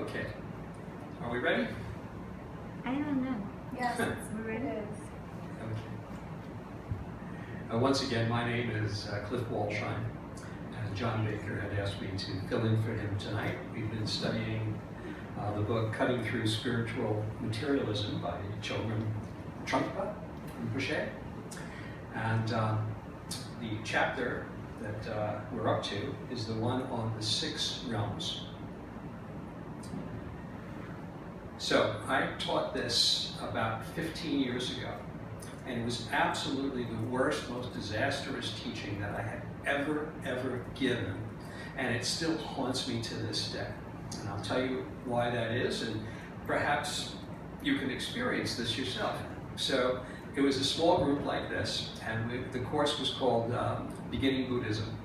Okay. Are we ready? I don't know. Yes, We're ready. it is. Okay. Once again, my name is Cliff Wallshein, and John Baker had asked me to fill in for him tonight. We've been studying the book Cutting Through Spiritual Materialism by Chögyam Trungpa, Rinpoche. And the chapter that we're up to is the one on the 6 realms. So I taught this about 15 years ago, and it was absolutely the worst, most disastrous teaching that I had ever given, and it still haunts me to this day. And I'll tell you why that is, and perhaps you can experience this yourself. So it was a small group like this, and the course was called Beginning Buddhism.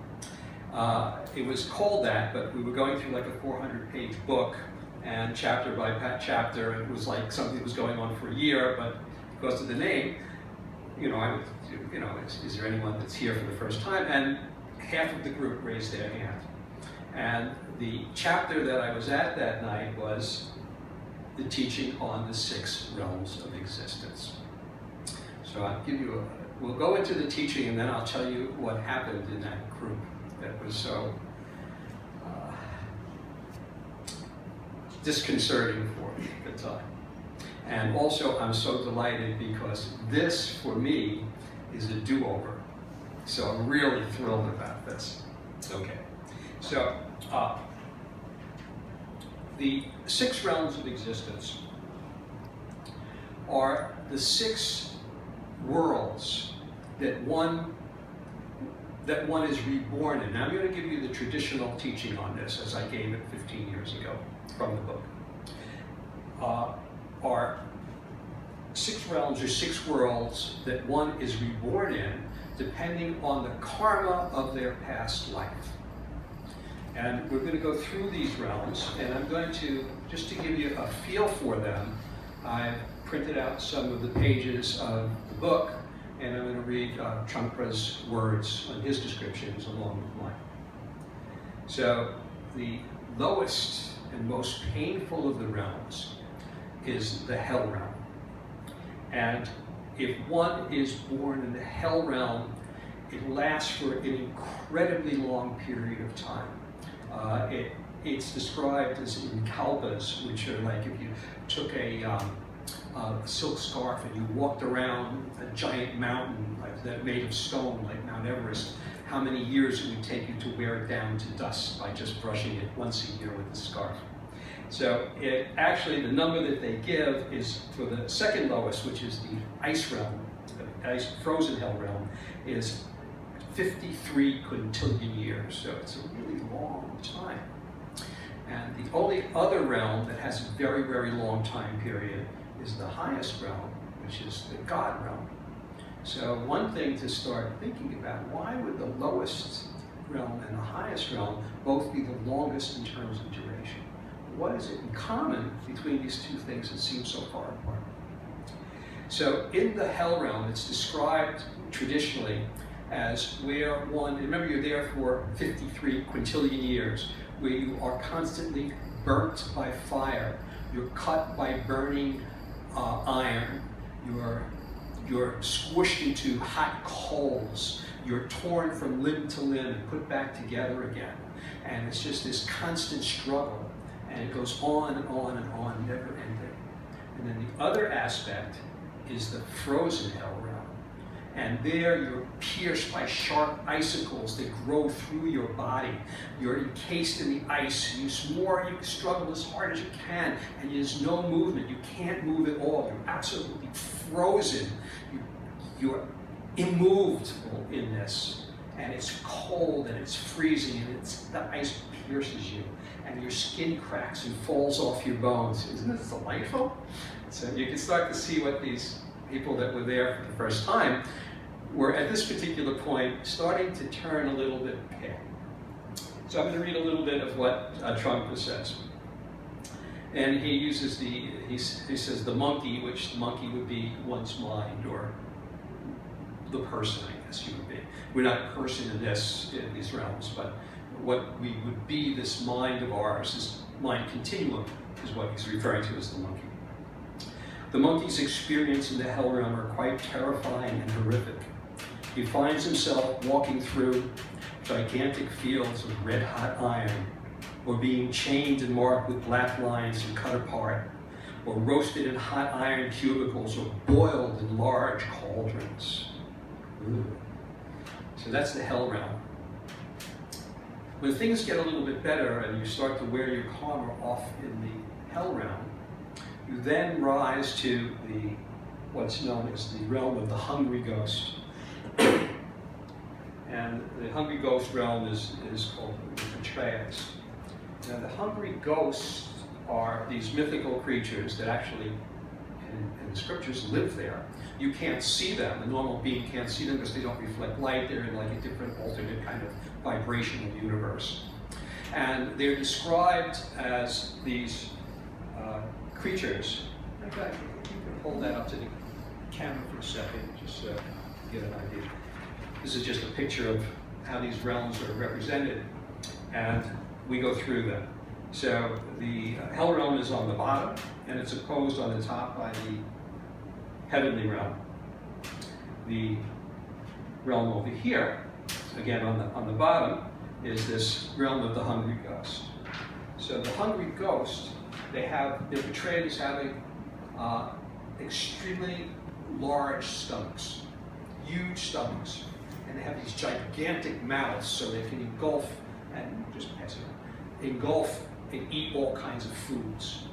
It was called that, but we were going through like a 400-page book, and chapter by chapter, it was like something that was going on for a year, but because of the name, is there anyone that's here for the first time? And half of the group raised their hand. And the chapter that I was at that night was the teaching on the 6 realms of existence. So I'll give you we'll go into the teaching, and then I'll tell you what happened in that group that was so disconcerting for me at the time. And also, I'm so delighted because this, for me, is a do-over. So I'm really thrilled about this. Okay. So, the 6 realms of existence are the 6 worlds that one is reborn in. Now, I'm going to give you the traditional teaching on this, as I gave it 15 years ago from the book. Are 6 realms or 6 worlds that one is reborn in, depending on the karma of their past life. And we're going to go through these realms, and I'm going to, just to give you a feel for them, I've printed out some of the pages of the book, and I'm going to read Trungpa's words on his descriptions along with mine. So the lowest and most painful of the realms is the hell realm. And if one is born in the hell realm, it lasts for an incredibly long period of time. It's described as in kalpas, which are like if you took a silk scarf and you walked around a giant mountain like that made of stone, like Mount Everest, how many years it would take you to wear it down to dust by just brushing it once a year with the scarf. So actually the number that they give is for the second lowest, which is the ice realm, the ice frozen hell realm, is 53 quintillion years. So it's a really long time. And the only other realm that has a very, very long time period is the highest realm, which is the God realm. So one thing to start thinking about, why would the lowest realm and the highest realm both be the longest in terms of duration? What is it in common between these two things that seem so far apart? So in the hell realm, it's described traditionally as where one, remember you're there for 53 quintillion years, where you are constantly burnt by fire, you're cut by burning iron, you're squished into hot coals, you're torn from limb to limb and put back together again. And it's just this constant struggle. And it goes on and on and on, never ending. And then the other aspect is the frozen hell realm. And there you're pierced by sharp icicles that grow through your body. You're encased in the ice. You struggle as hard as you can, and there's no movement. You can't move at all. You're absolutely frozen. You're immovable in this. And it's cold and it's freezing, and the ice pierces you. And your skin cracks and falls off your bones. Isn't this delightful? So you can start to see what these people that were there for the first time were at this particular point starting to turn a little bit pale. So I'm going to read a little bit of what Trungpa says. And he uses he says the monkey, which the monkey would be one's mind, or the person, I guess you would be. We're not a person in these realms, but what we would be, this mind of ours, this mind continuum, is what he's referring to as the monkey. The monkey's experience in the hell realm are quite terrifying and horrific. He finds himself walking through gigantic fields of red-hot iron, or being chained and marked with black lines and cut apart, or roasted in hot iron cubicles, or boiled in large cauldrons. Ooh. So that's the hell realm. When things get a little bit better and you start to wear your karma off in the hell realm, you then rise to what's known as the realm of the hungry ghost. And the hungry ghost realm is called the Rinpoche. Now the hungry ghosts are these mythical creatures that actually, in the scriptures, live there. You can't see them. The normal being can't see them because they don't reflect light. They're in like a different alternate kind of vibrational universe. And they're described as these creatures. In fact, you can hold that up to the camera for a second, just to get an idea. This is just a picture of how these realms are represented, and we go through them. So the hell realm is on the bottom, and it's opposed on the top by the heavenly realm. The realm over here, again on the bottom, is this realm of the hungry ghost. So the hungry ghost, they're portrayed as having extremely large stomachs, huge stomachs, and they have these gigantic mouths so they can engulf and eat all kinds of foods.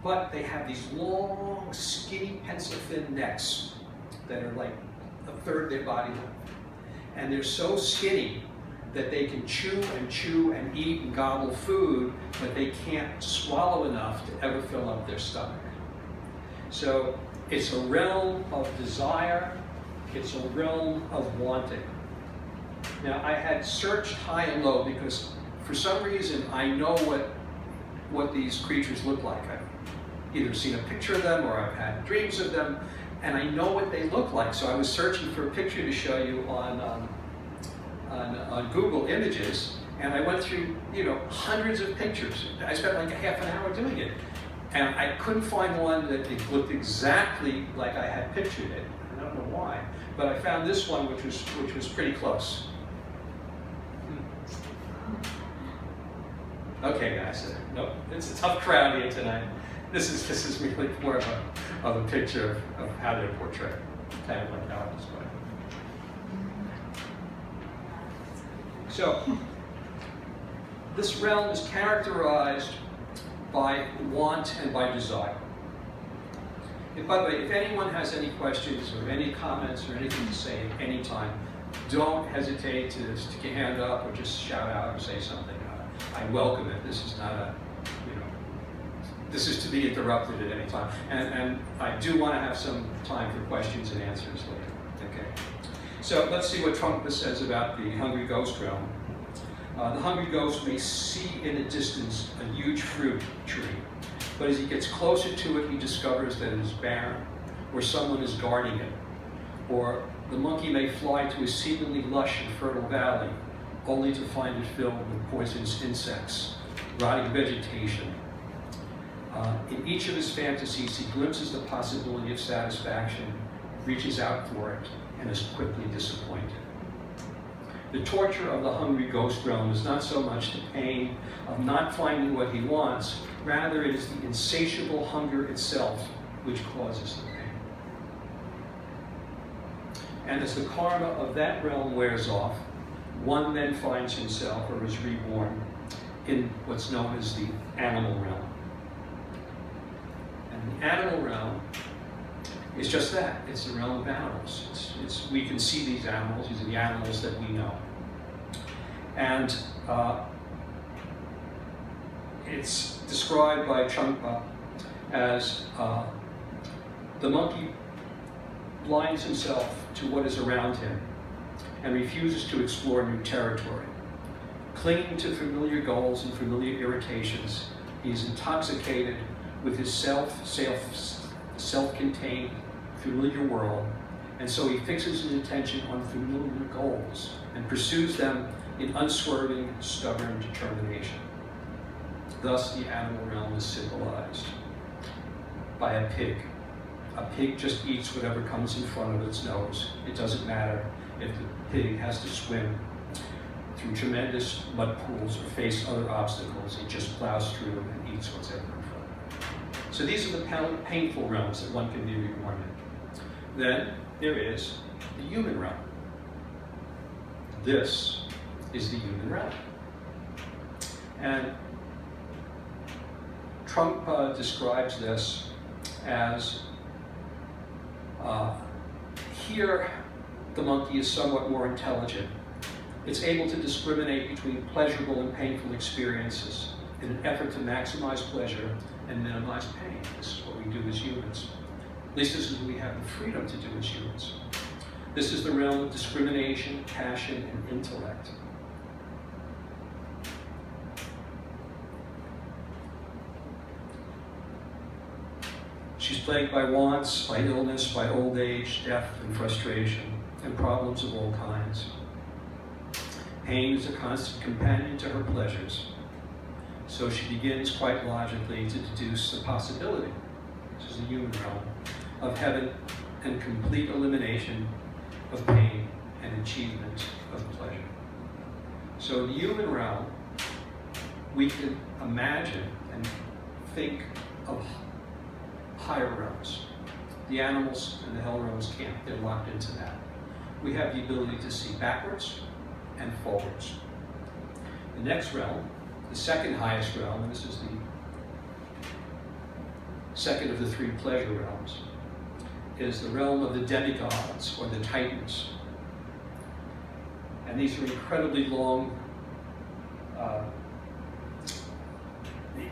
But they have these long, skinny, pencil-thin necks that are like a third their body length. And they're so skinny that they can chew and eat and gobble food, but they can't swallow enough to ever fill up their stomach. So it's a realm of desire, it's a realm of wanting. Now I had searched high and low because for some reason I know what these creatures look like. I've either seen a picture of them or I've had dreams of them, and I know what they look like. So I was searching for a picture to show you on Google Images, and I went through hundreds of pictures. I spent like a half an hour doing it, and I couldn't find one that looked exactly like I had pictured it. I don't know why, but I found this one which was pretty close. Okay, guys, no, it's a tough crowd here tonight. This is really more of a picture of how they're portrayed, kind of like how I described it. So, this realm is characterized by want and by desire. And by the way, if anyone has any questions or any comments or anything to say at any time, don't hesitate to stick your hand up or just shout out or say something. I welcome it. This is not this is to be interrupted at any time. And I do want to have some time for questions and answers later. Okay. So let's see what Trungpa says about the hungry ghost realm. The hungry ghost may see in the distance a huge fruit tree, but as he gets closer to it, he discovers that it is barren, or someone is guarding it. Or the monkey may fly to a seemingly lush and fertile valley, only to find it filled with poisonous insects, rotting vegetation. In each of his fantasies, he glimpses the possibility of satisfaction, reaches out for it, and is quickly disappointed. The torture of the hungry ghost realm is not so much the pain of not finding what he wants, rather it is the insatiable hunger itself which causes the pain. And as the karma of that realm wears off, one then finds himself or is reborn in what's known as the animal realm. And the animal realm is just that. It's the realm of animals. We can see these animals. These are the animals that we know. And it's described by Trungpa as the monkey blinds himself to what is around him and refuses to explore new territory. Clinging to familiar goals and familiar irritations, he is intoxicated with his self-contained, familiar world, and so he fixes his attention on familiar goals and pursues them in unswerving, stubborn determination. Thus, the animal realm is symbolized by a pig. A pig just eats whatever comes in front of its nose. It doesn't matter if the pig has to swim through tremendous mud pools or face other obstacles. It just plows through and eats what's ever in front of it. So these are the painful realms that one can be reborn in. Then there is the human realm. This is the human realm. And Trungpa describes this as here the monkey is somewhat more intelligent. It's able to discriminate between pleasurable and painful experiences in an effort to maximize pleasure and minimize pain. This is what we do as humans. At least this is what we have the freedom to do as humans. This is the realm of discrimination, passion, and intellect. She's plagued by wants, by illness, by old age, death, and frustration, and problems of all kinds. Pain is a constant companion to her pleasures. So she begins quite logically to deduce the possibility, this is the human realm, of heaven and complete elimination of pain and achievement of pleasure. So the human realm, we can imagine and think of higher realms. The animals and the hell realms can't. They're locked into that. We have the ability to see backwards and forwards. The next realm, the second highest realm, and this is the second of the three pleasure realms, is the realm of the demigods or the titans. And these are incredibly long,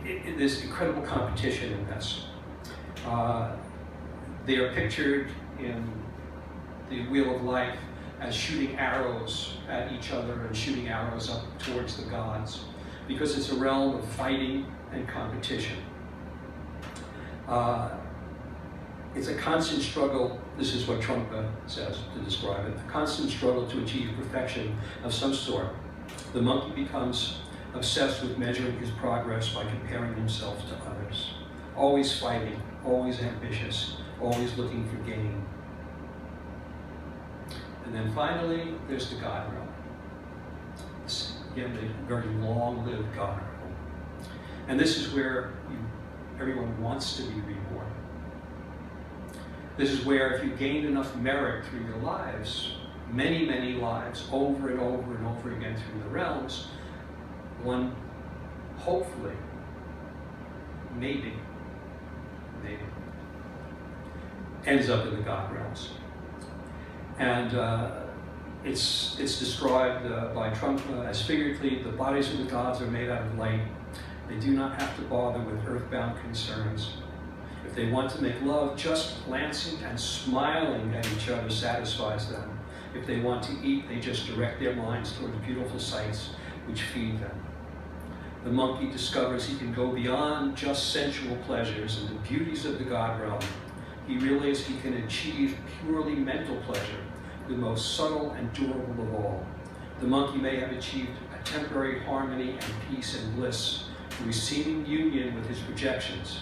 there's incredible competition in this. They are pictured in the Wheel of Life as shooting arrows at each other and shooting arrows up towards the gods, because it's a realm of fighting and competition. It's a constant struggle, this is what Trungpa says to describe it, a constant struggle to achieve perfection of some sort. The monkey becomes obsessed with measuring his progress by comparing himself to others, always fighting, always ambitious, always looking for gain. And then finally, there's the God realm. Again, the very long-lived God realm. And this is where everyone wants to be reborn. This is where if you gained enough merit through your lives, many, many lives, over and over and over again through the realms, one hopefully, maybe, ends up in the God realms. And it's described by Trungpa as figuratively, the bodies of the gods are made out of light. They do not have to bother with earthbound concerns. If they want to make love, just glancing and smiling at each other satisfies them. If they want to eat, they just direct their minds towards beautiful sights which feed them. The monkey discovers he can go beyond just sensual pleasures and the beauties of the God realm. He realizes he can achieve purely mental pleasure, the most subtle and durable of all. The monkey may have achieved a temporary harmony and peace and bliss through seeming union with his projections.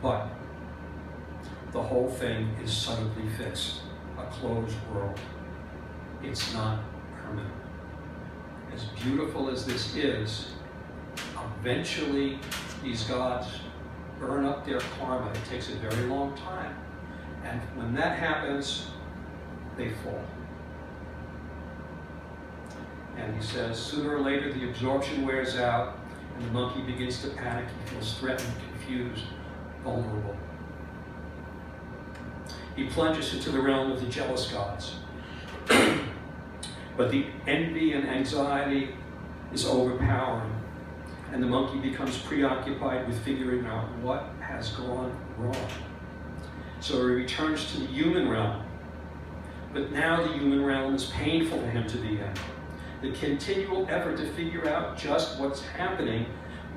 But the whole thing is subtly fixed, a closed world. It's not permanent. As beautiful as this is, eventually these gods burn up their karma. It takes a very long time. And when that happens, they fall. And he says, sooner or later the absorption wears out and the monkey begins to panic. He feels threatened, confused, vulnerable. He plunges into the realm of the jealous gods. But the envy and anxiety is overpowering, and the monkey becomes preoccupied with figuring out what has gone wrong. So he returns to the human realm. But now the human realm is painful for him to be in. The continual effort to figure out just what's happening,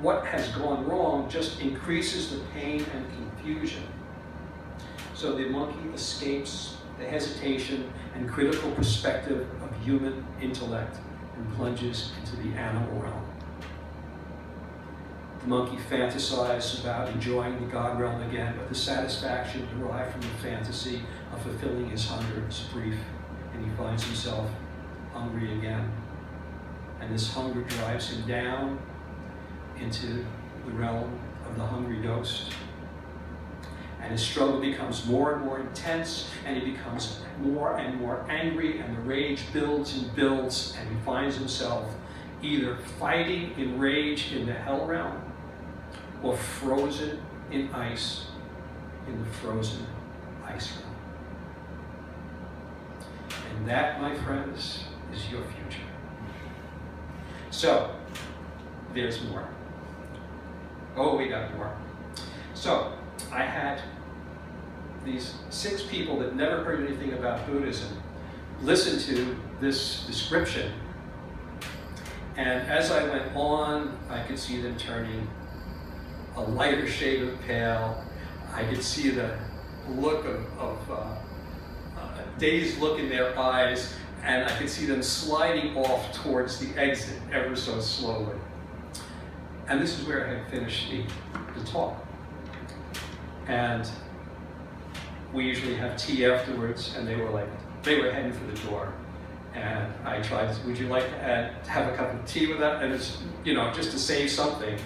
what has gone wrong, just increases the pain and confusion. So the monkey escapes the hesitation and critical perspective of human intellect and plunges into the animal realm. monkey fantasizes about enjoying the God realm again, but the satisfaction derived from the fantasy of fulfilling his hunger is brief, and he finds himself hungry again. And this hunger drives him down into the realm of the hungry ghost. And his struggle becomes more and more intense, and he becomes more and more angry, and the rage builds and builds, and he finds himself either fighting in rage in the hell realm or frozen in ice in the frozen ice realm. And that, my friends, is your future. So, there's more. Oh, we got more. So, I had these 6 people that never heard anything about Buddhism listen to this description. And as I went on, I could see them turning a lighter shade of pale. I could see the look of a dazed look in their eyes, and I could see them sliding off towards the exit ever so slowly. And this is where I had finished the talk. And we usually have tea afterwards, and they were heading for the door. And I tried, would you like to have a cup of tea with that? And it's, just to say something.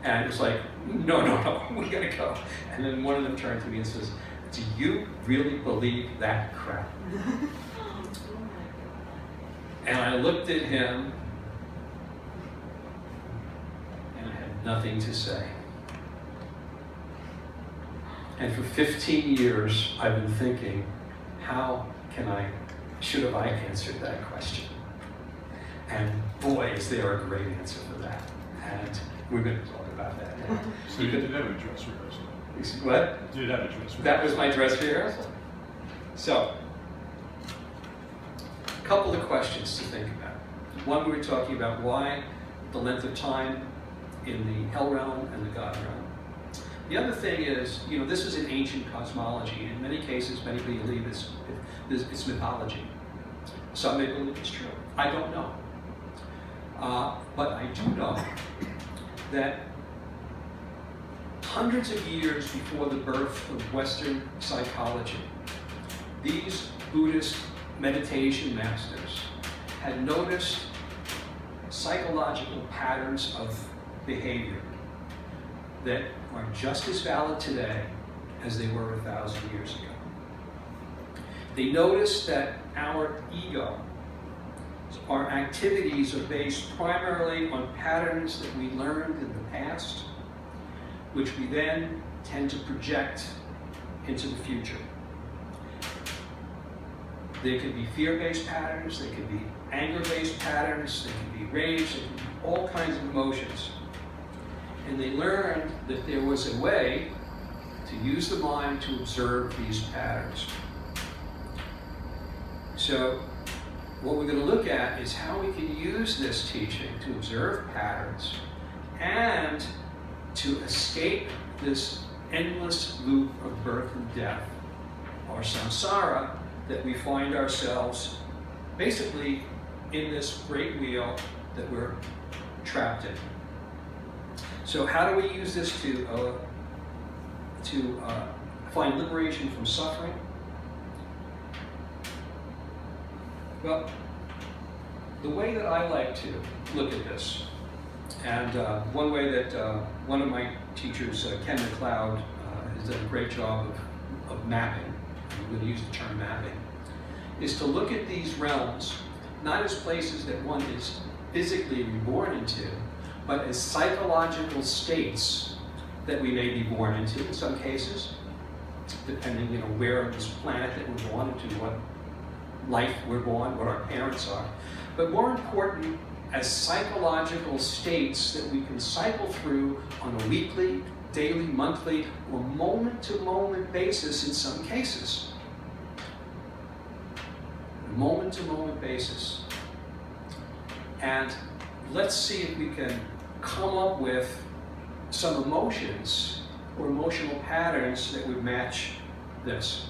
And it was like, no, we gotta go. And then one of them turned to me and says, do you really believe that crap? And I looked at him, and I had nothing to say. And for 15 years, I've been thinking, should have I answered that question? And boy, is there a great answer for that. And we're going to talk about that now. So you did have a dress rehearsal? What? You did have a dress rehearsal? That was my dress rehearsal. So, a couple of questions to think about. One, we were talking about why the length of time in the hell realm and the God realm. The other thing is, this is an ancient cosmology. In many cases, many believe it's mythology. Some may believe it's true. I don't know. But I do know that hundreds of years before the birth of Western psychology, these Buddhist meditation masters had noticed psychological patterns of behavior that are just as valid today as they were 1,000 years ago. They noticed that our ego, our activities are based primarily on patterns that we learned in the past, which we then tend to project into the future. They could be fear-based patterns, they could be anger-based patterns, they could be rage, they could be all kinds of emotions. And they learned that there was a way to use the mind to observe these patterns. So what we're going to look at is how we can use this teaching to observe patterns and to escape this endless loop of birth and death, or samsara, that we find ourselves basically in this great wheel that we're trapped in. So how do we use this to find liberation from suffering? Well, the way that I like to look at this, and one way that one of my teachers, Ken McLeod, has done a great job of mapping, I'm going to use the term mapping, is to look at these realms not as places that one is physically reborn into, but as psychological states that we may be born into in some cases, depending, where on this planet that we're born into, what life we're born, what our parents are. But more important, as psychological states that we can cycle through on a weekly, daily, monthly, or moment-to-moment basis in some cases. Moment-to-moment basis. And let's see if we can come up with some emotions or emotional patterns that would match this.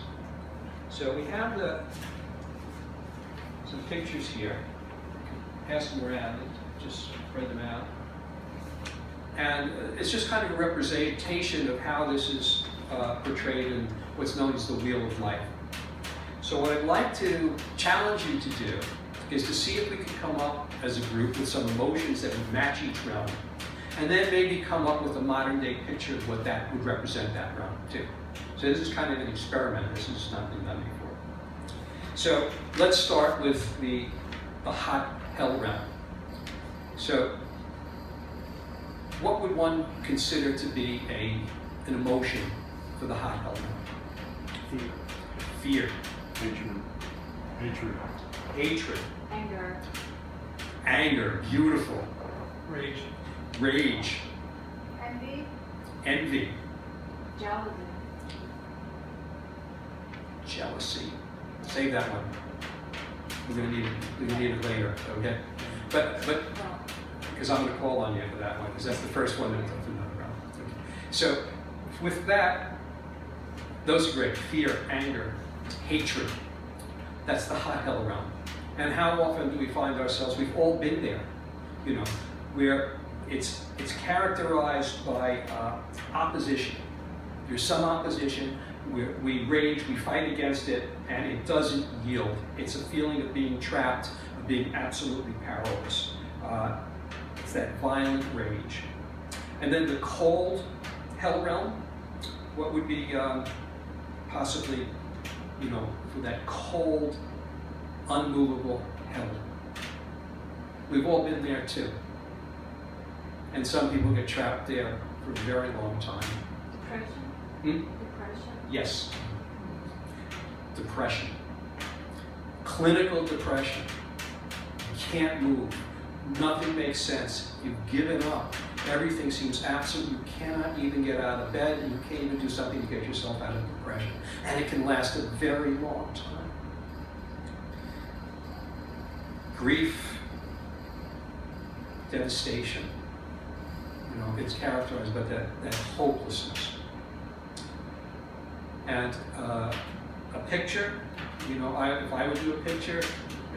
So we have some pictures here. Pass them around and just spread them out. And it's just kind of a representation of how this is portrayed in what's known as the Wheel of Life. So what I'd like to challenge you to do is to see if we can come up as a group with some emotions that would match each realm, and then maybe come up with a modern day picture of what that would represent that realm too. So this is kind of an experiment. This has not been done before. So let's start with the hot hell realm. So what would one consider to be an emotion for the hot hell realm? Fear. Fear. Hatred. Hatred. Hatred. Anger. Anger. Beautiful. Rage. Rage. Envy. Envy. Jealousy. Jealousy. Save that one. We're gonna need it later, okay? But because I'm gonna call on you for that one, because that's the first one that's another round. Okay. So with that, those are great. Fear, anger, hatred. That's the hot hell realm. And how often do we find ourselves? We've all been there, you know, where it's characterized by opposition. There's some opposition. We rage, we fight against it, and it doesn't yield. It's a feeling of being trapped, of being absolutely powerless. It's that violent rage. And then the cold hell realm, what would be possibly, you know, for that cold, unmovable hell. We've all been there too. And some people get trapped there for a very long time. Depression. Depression. Yes. Depression. Clinical depression. You can't move. Nothing makes sense. You've given up. Everything seems absolute. You cannot even get out of bed, and you can't even do something to get yourself out of depression. And it can last a very long time. Grief, devastation. You know, it's characterized by that hopelessness. And a picture, you know, if I would do a picture,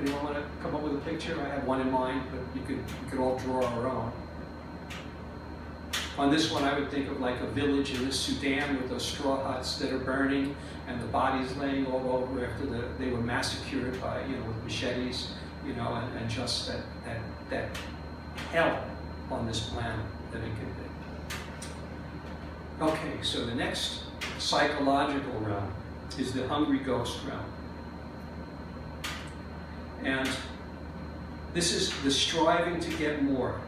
anyone want to come up with a picture? I have one in mind, but you could all draw our own. On this one, I would think of like a village in the Sudan with those straw huts that are burning and the bodies laying all over after they were massacred by, you know, with machetes, you know, and just that hell on this planet that it can be. Okay, so the next psychological realm is the hungry ghost realm. And this is the striving to get more.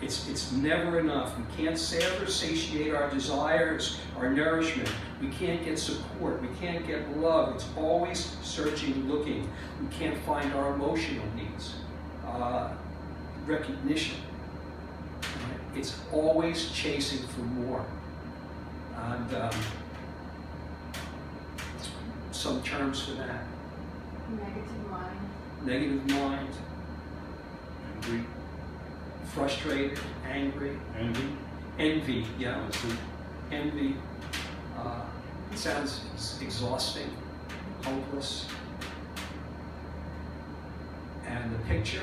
It's never enough. We can't ever satiate our desires, our nourishment. We can't get support. We can't get love. It's always searching, looking. We can't find our emotional needs, recognition. It's always chasing for more. And some terms for that. Negative mind. Negative mind. Angry. Frustrated, angry. Envy. Envy, yeah. Jealousy. Envy. It sounds exhausting, hopeless. And the picture,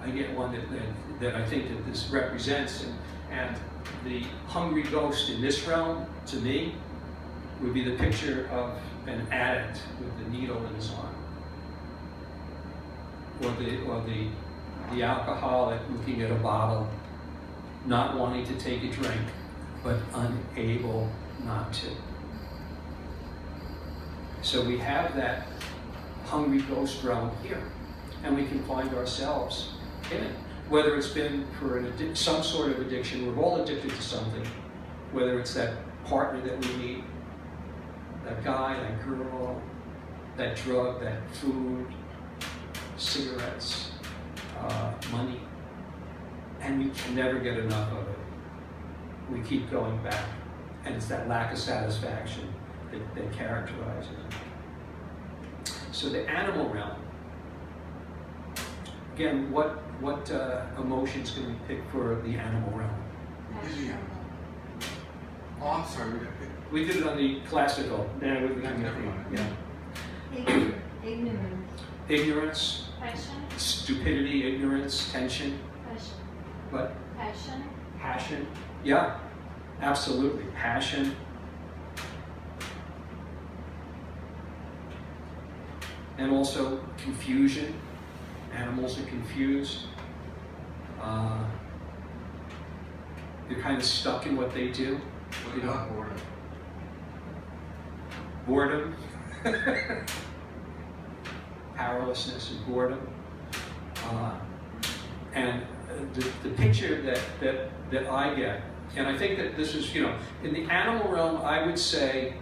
I get one that I think that this represents, and the hungry ghost in this realm, to me, would be the picture of an addict with the needle in his arm. Or the alcoholic looking at a bottle, not wanting to take a drink, but unable not to. So we have that hungry ghost realm here, and we can find ourselves in it. Whether it's been for some sort of addiction, we're all addicted to something, whether it's that partner that we need, that guy, that girl, that drug, that food, cigarettes, money, and we can never get enough of it. We keep going back, and it's that lack of satisfaction that characterizes it. So the animal realm, again, what emotions can we pick for the animal realm? Passion. Oh, I'm sorry. We did it on the classical. Yeah, Never mind. Yeah. Ignorance. Ignorance, Passion. stupidity, ignorance, tension, Passion. but Passion. Passion, yeah, absolutely. Passion. And also confusion. Animals are confused. They're kind of stuck in what they do. What about boredom? Boredom. Powerlessness and boredom. And the picture that I get, and I think that this is, in the animal realm, I would say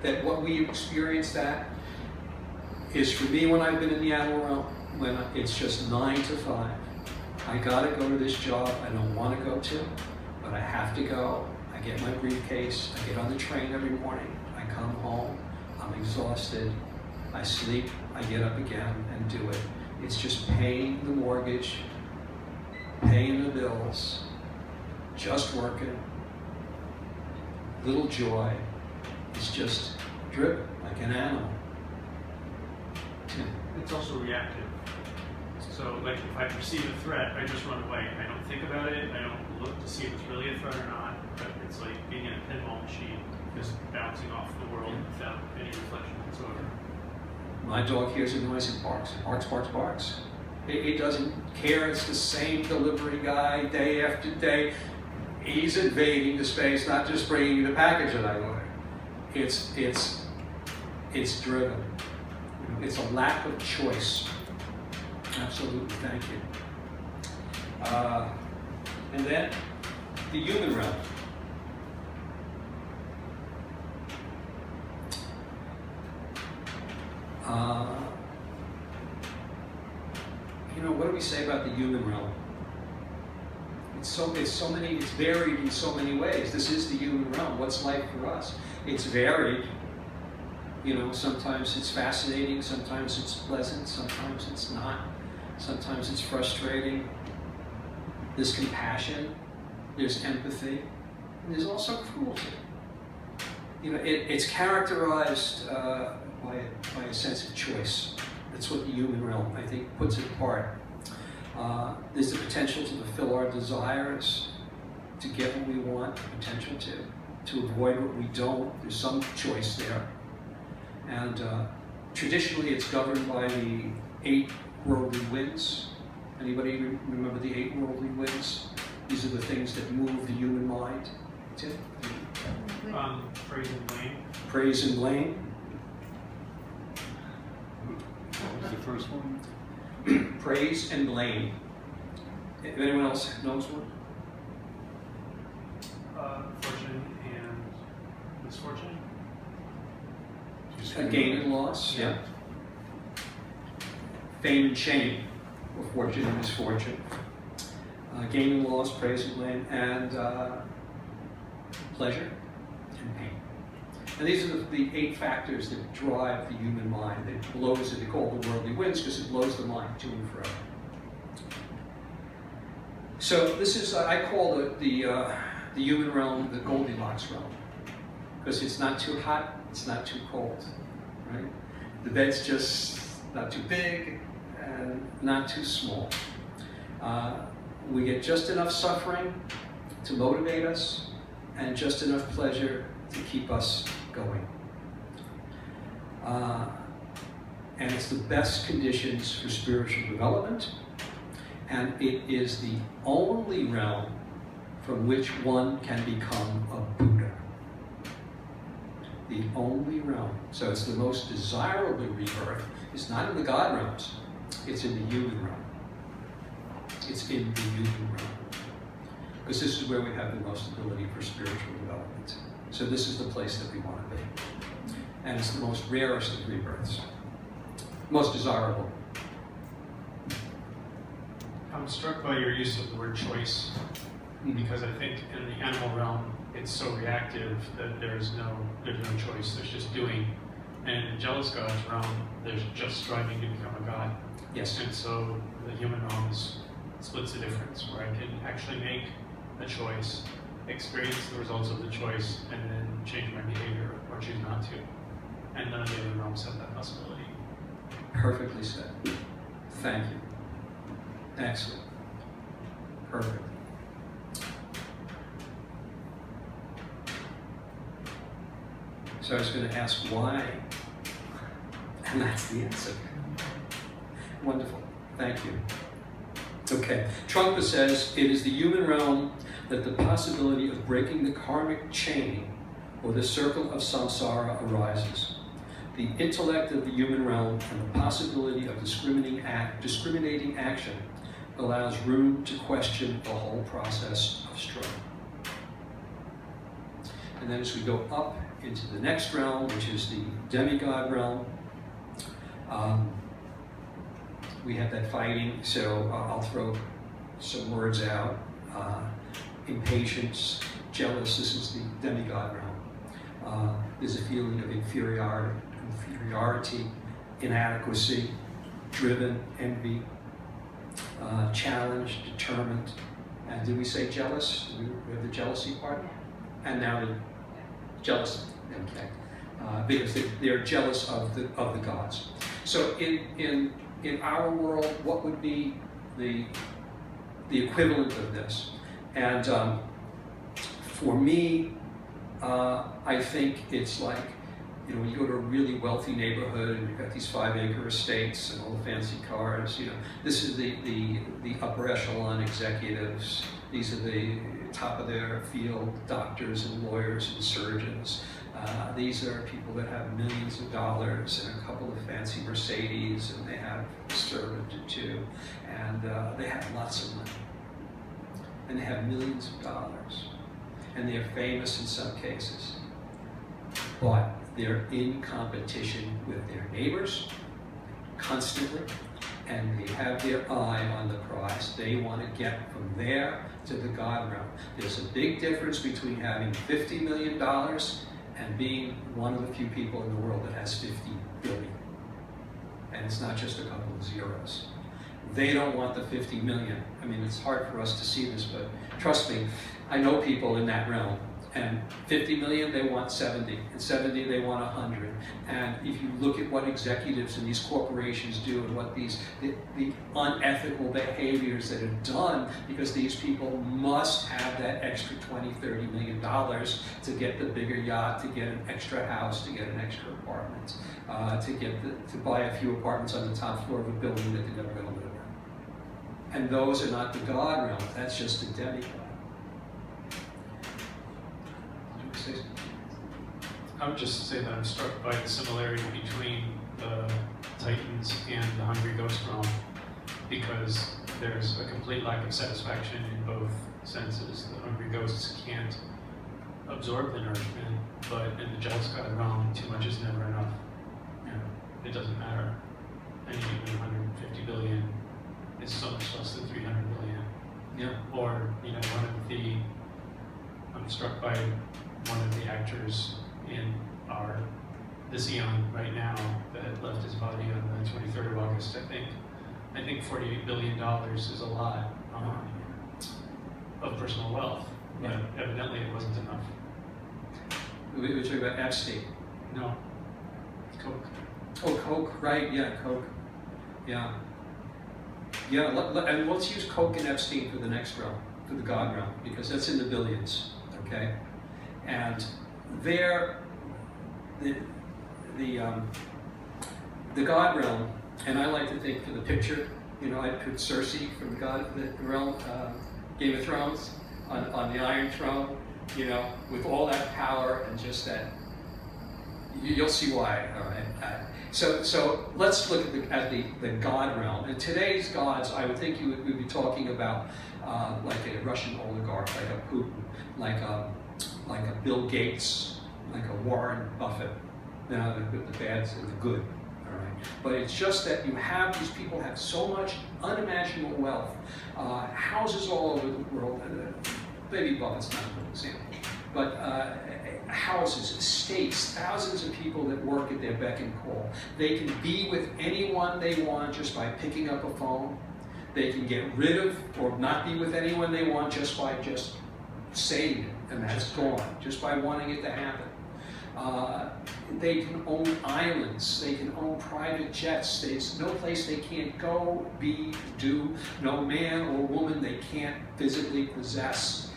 that what we experience that is, for me, when I've been in the animal realm, when it's just 9 to 5. I gotta go to this job I don't want to go to, but I have to go. I get my briefcase, I get on the train every morning, I come home, I'm exhausted, I sleep, I get up again and do it. It's just paying the mortgage, paying the bills, just working, little joy. It's just driven like an animal. It's also reactive. So, like, if I perceive a threat, I just run away. I don't think about it. I don't look to see if it's really a threat or not. But it's like being in a pinball machine, just bouncing off the world without any reflection whatsoever. My dog hears a noise and barks. Barks, barks, barks. It doesn't care. It's the same delivery guy day after day. He's invading the space, not just bringing the package that I ordered. It's driven. It's a lack of choice. Absolutely, thank you. And then the human realm. What do we say about the human realm? It's varied in so many ways. This is the human realm. What's life for us? It's varied. Sometimes it's fascinating, sometimes it's pleasant, sometimes it's not. Sometimes it's frustrating. There's compassion, there's empathy, and there's also cruelty. It's characterized by a sense of choice. That's what the human realm, I think, puts it apart. There's the potential to fulfill our desires, to get what we want, the potential to avoid what we don't. There's some choice there. And traditionally, it's governed by the 8 worldly winds. Anybody remember the 8 worldly winds? These are the things that move the human mind. Tim? Praise and blame. Praise and blame. What was the first one? Praise and blame. If anyone else knows one? Fortune and misfortune. Gain and loss, yeah. Fame and shame, or fortune and misfortune. Gain and loss, praise and blame, and pleasure and pain. And these are the 8 factors that drive the human mind. It blows it, they call it the worldly winds because it blows the mind to and fro. So this is, I call the human realm the Goldilocks realm, because it's not too hot, it's not too cold, right? The bed's just not too big and not too small. We get just enough suffering to motivate us and just enough pleasure to keep us going. And it's the best conditions for spiritual development, and it is the only realm from which one can become a Buddha. The only realm. So it's the most desirable rebirth. It's not in the God realms. It's in the human realm. It's in the human realm. Because this is where we have the most ability for spiritual development. So this is the place that we want to be. And it's the most rarest of rebirths. Most desirable. I'm struck by your use of the word choice, because I think in the animal realm, it's so reactive that there's no choice, there's just doing. And in the jealous God's realm, there's just striving to become a God. Yes. And so the human realm splits the difference, where I can actually make a choice, experience the results of the choice, and then change my behavior or choose not to. And none of the other realms have that possibility. Perfectly said. Thank you. Excellent. Perfect. So I was going to ask why, and that's the answer. Wonderful. Thank you. Okay. Trungpa says, it is the human realm that the possibility of breaking the karmic chain or the circle of samsara arises. The intellect of the human realm and the possibility of discriminating action allows room to question the whole process of struggle. And then as we go up into the next realm, which is the demigod realm, we have that fighting, so I'll throw some words out. Impatience, jealous, this is the demigod realm. There's a feeling of inferiority, inadequacy, driven, envy, challenged, determined. And did we say jealous? We have the jealousy part? And now the jealous, okay. Because they're jealous of the gods. So in our world, what would be the equivalent of this? And for me, I think it's like, you know, when you go to a really wealthy neighborhood and you've got these 5-acre estates and all the fancy cars, you know, this is the upper echelon executives. These are the top of their field doctors and lawyers and surgeons. These are people that have millions of dollars and a couple of fancy Mercedes, and they have a servant or two, and they have lots of money. And they have millions of dollars. And they're famous in some cases. But they're in competition with their neighbors constantly, and they have their eye on the prize. They want to get from there to the God realm. There's a big difference between having $50 million and being one of the few people in the world that has 50 billion. And it's not just a couple of zeros. They don't want the 50 million. I mean, it's hard for us to see this, but trust me, I know people in that realm. And 50 million, they want 70. And 70, they want 100. And if you look at what executives in these corporations do and what the unethical behaviors that are done, because these people must have that extra 20, 30 million dollars to get the bigger yacht, to get an extra house, to get an extra apartment, to buy a few apartments on the top floor of a building that they're never going to live in. And those are not the God realm. That's just the demigod. I would just say that I'm struck by the similarity between the Titans and the Hungry Ghost realm, because there's a complete lack of satisfaction in both senses. The Hungry Ghosts can't absorb the nourishment, but in the Jealous God realm, too much is never enough. You know, it doesn't matter. Anything with 150 billion is so much less than 300 billion. Yeah. Or, you know, I'm struck by one of the actors in this eon right now that left his body on the 23rd of August, I think $48 billion is a lot of personal wealth, but evidently it wasn't enough. We were talking about Epstein. No. Coke. Oh, Coke, right, yeah, Coke. Yeah. Yeah, and let's use Coke and Epstein for the next realm, for the God realm, because that's in the billions, okay? And there, the God realm, and I like to think for the picture, you know, I'd put Cersei from the realm, Game of Thrones, on the Iron Throne, you know, with all that power and just that. You'll see why. All right. So let's look at the God realm. And today's gods, I would think we'd be talking about like a Russian oligarch, like a Putin, like a Bill Gates, like a Warren Buffett. Now the bad and the good. All right. But it's just that these people have so much unimaginable wealth, houses all over the world. Maybe Buffett's not a good example, but houses, estates, thousands of people that work at their beck and call. They can be with anyone they want just by picking up a phone. They can get rid of or not be with anyone they want just by saying it, and that's gone, just by wanting it to happen. They can own islands, they can own private jets, there's no place they can't go, be, do, no man or woman they can't physically possess.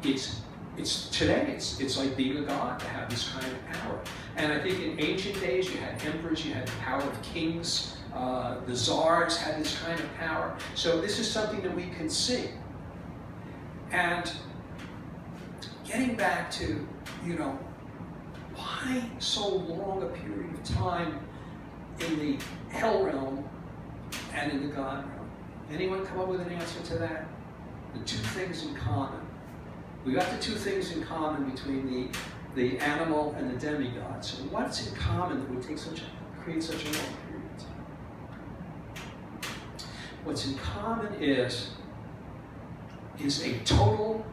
It's it's like being a god to have this kind of power. And I think in ancient days you had emperors, you had the power of kings, the czars had this kind of power. So this is something that we can see. And getting back to, why so long a period of time in the hell realm and in the God realm? Anyone come up with an answer to that? The two things in common. We got the two things in common between the animal and the demigod. So what's in common that would create such a long period of time? What's in common is a total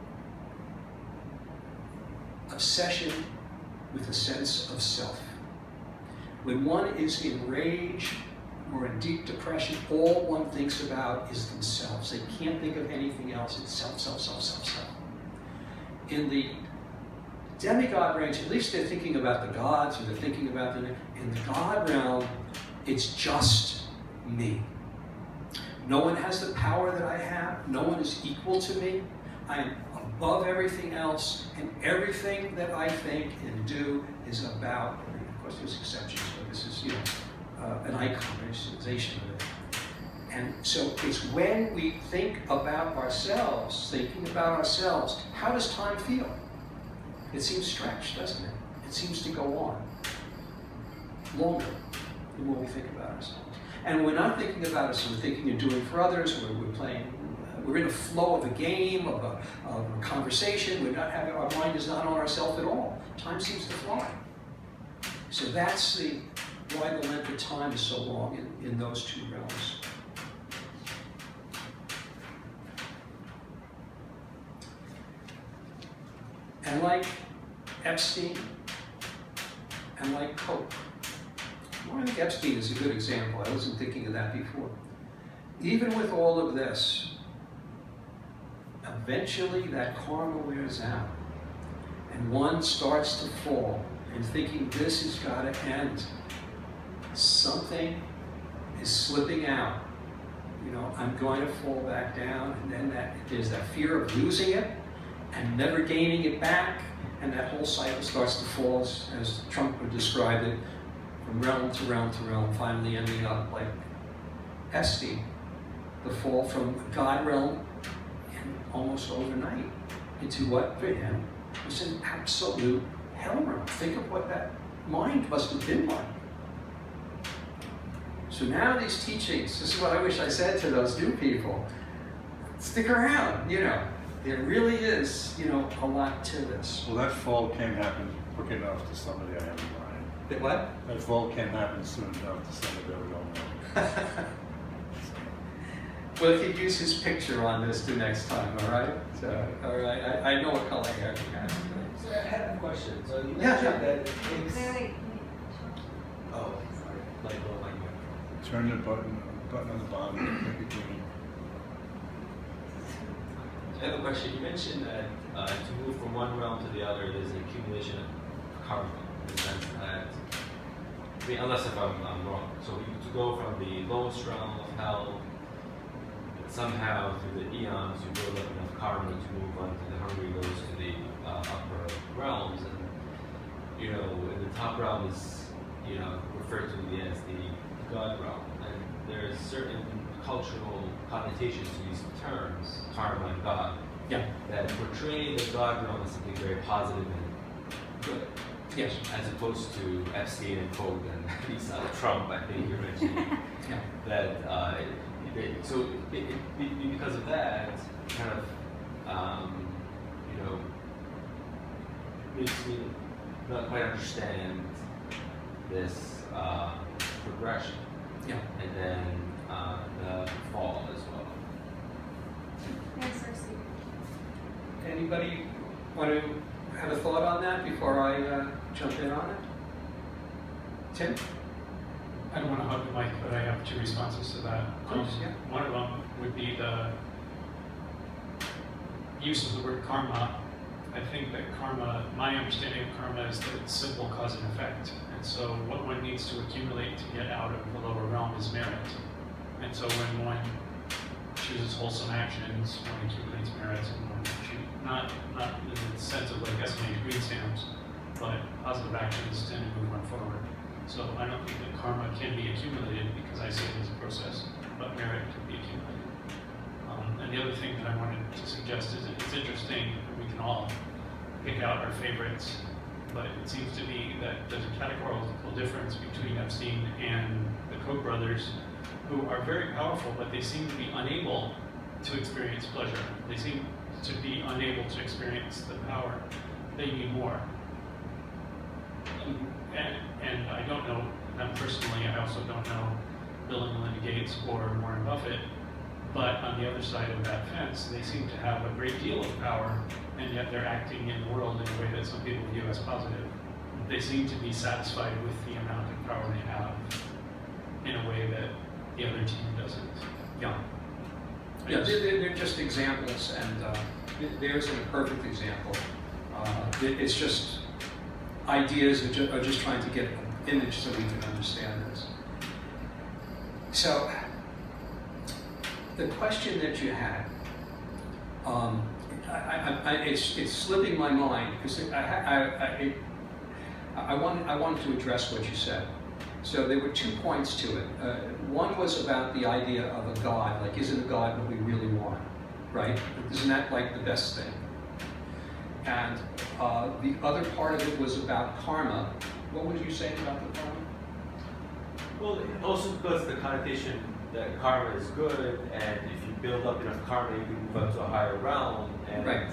obsession with a sense of self. When one is in rage or in deep depression, all one thinks about is themselves. They can't think of anything else. It's self, self, self, self, self. In the demigod range, at least they're thinking about the gods, or they're thinking about in the God realm, it's just me. No one has the power that I have. No one is equal to me. I am above everything else, and everything that I think and do is about, of course there's exceptions, but this is, an iconization of it. And so it's when we think about ourselves, how does time feel? It seems stretched, doesn't it? It seems to go on longer the more we think about ourselves. And we're not thinking about us, we're thinking and doing for others, we're playing, we're in a flow of a game, of a conversation, our mind is not on ourselves at all. Time seems to fly. So that's why the length of time is so long in those two realms. And like Epstein, and like Coke. Well, I think Epstein is a good example. I wasn't thinking of that before. Even with all of this, eventually that karma wears out. And one starts to fall and thinking this has got to end. Something is slipping out. I'm going to fall back down, and then there's that fear of losing it and never gaining it back, and that whole cycle starts to fall, as Trungpa described it, from realm to realm to realm, finally ending up like Epstein, the fall from the God realm, and almost overnight into what for him was an absolute hell realm. Think of what that mind must have been like. So now these teachings, this is what I wish I said to those new people. Stick around, There really is, a lot to this. Well, that fall can't happen quick enough to somebody I have in mind. That what? That fall can't happen soon enough to somebody I don't know. Well, if you use his picture on this the next time, all right? So, all right, I know what color hair he has. So I had a question. So you Yeah, mentioned yeah. that it takes. Oh, sorry. Like, Turn the button on the bottom, make it green. I have a question. You mentioned that to move from one realm to the other, there's an accumulation of karma. In the sense that, unless if I'm wrong. So to go from the lowest realm of hell, somehow through the eons, you build up enough karma to move on to the hungry goes to the upper realms, and in the top realm is referred to as the God realm, and there's certain cultural connotations to these terms, karma and God, that portray the God realm as something very positive and good. Yes. As opposed to Epstein and Coke and these Trump, I think you're mentioning, that because of that, kind of, makes me not quite understand this progression. Yeah. And then the fall as well. Yes, I see. Anybody want to have a thought on that before I jump in on it? Tim? I don't want to hug the mic, but I have two responses to that. Please, yeah. One of them would be the use of the word karma. I think that karma, my understanding of karma is that it's simple cause and effect. And so what one needs to accumulate to get out of the lower realm is merit. And so when one chooses wholesome actions, one accumulates merit, and one chooses, not in the sense of like estimated green stamps, but positive actions tend to move one forward. So I don't think that karma can be accumulated because I see it as a process, but merit can be accumulated. And the other thing that I wanted to suggest is that it's interesting that we can all pick out our favorites, but it seems to me that there's a categorical difference between Epstein and the Koch brothers, who are very powerful, but they seem to be unable to experience pleasure. They seem to be unable to experience the power. They need more. And I don't know them personally. I also don't know Bill and Melinda Gates or Warren Buffett. But on the other side of that fence, they seem to have a great deal of power, and yet they're acting in the world in a way that some people view as positive. They seem to be satisfied with the amount of power they have in a way that the other team doesn't. Yeah. Yeah, they're just examples, and there's a perfect example. It's just ideas that are just trying to get an image so we can understand this. So, the question that you had, it's slipping my mind because I wanted to address what you said. So there were 2 points to it. One was about the idea of a God, like isn't a God what we really want, right? Isn't that like the best thing? And the other part of it was about karma. What would you say about the karma? Well, also because the connotation that karma is good, and if you build up enough karma, you can move up to a higher realm, and Right.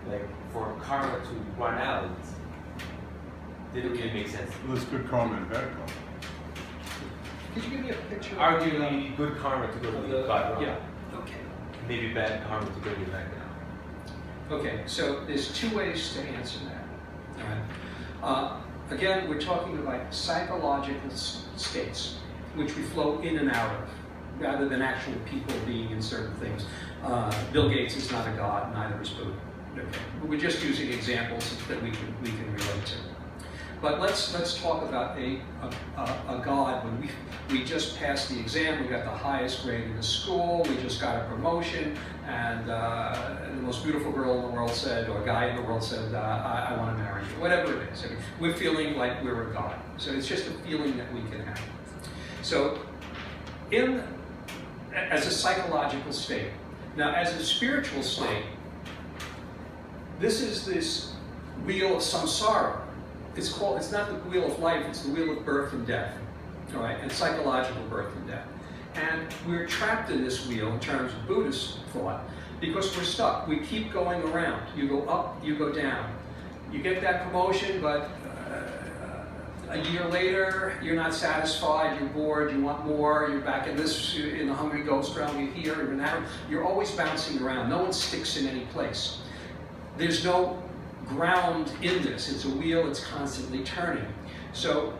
like for karma to run out, didn't really make sense. Well, there's good karma and bad karma. Could you give me a picture? Arguably, good karma to go to the God realm. Yeah. Okay. Maybe bad karma to bring you back down. Okay. So there's 2 ways to answer that. All right. Again, we're talking about psychological states, which we flow in and out of, rather than actual people being in certain things. Bill Gates is not a god, neither is Buddha. Okay. We're just using examples that we can relate to. But let's talk about a God. When we just passed the exam, we got the highest grade in the school, we just got a promotion, and the most beautiful girl in the world said, or guy in the world said, I want to marry you, whatever it is. I mean, we're feeling like we're a God. So it's just a feeling that we can have. So as a psychological state. Now, as a spiritual state, this is this wheel of samsara. It's not the wheel of life, it's the wheel of birth and death, all right, and psychological birth and death. And we're trapped in this wheel in terms of Buddhist thought because we're stuck. We keep going around. You go up, you go down. You get that promotion, but a year later, you're not satisfied, you're bored, you want more, you're back in the hungry ghost realm, you're here, you're in that realm. You're always bouncing around. No one sticks in any place. There's no ground in this. It's a wheel, it's constantly turning. So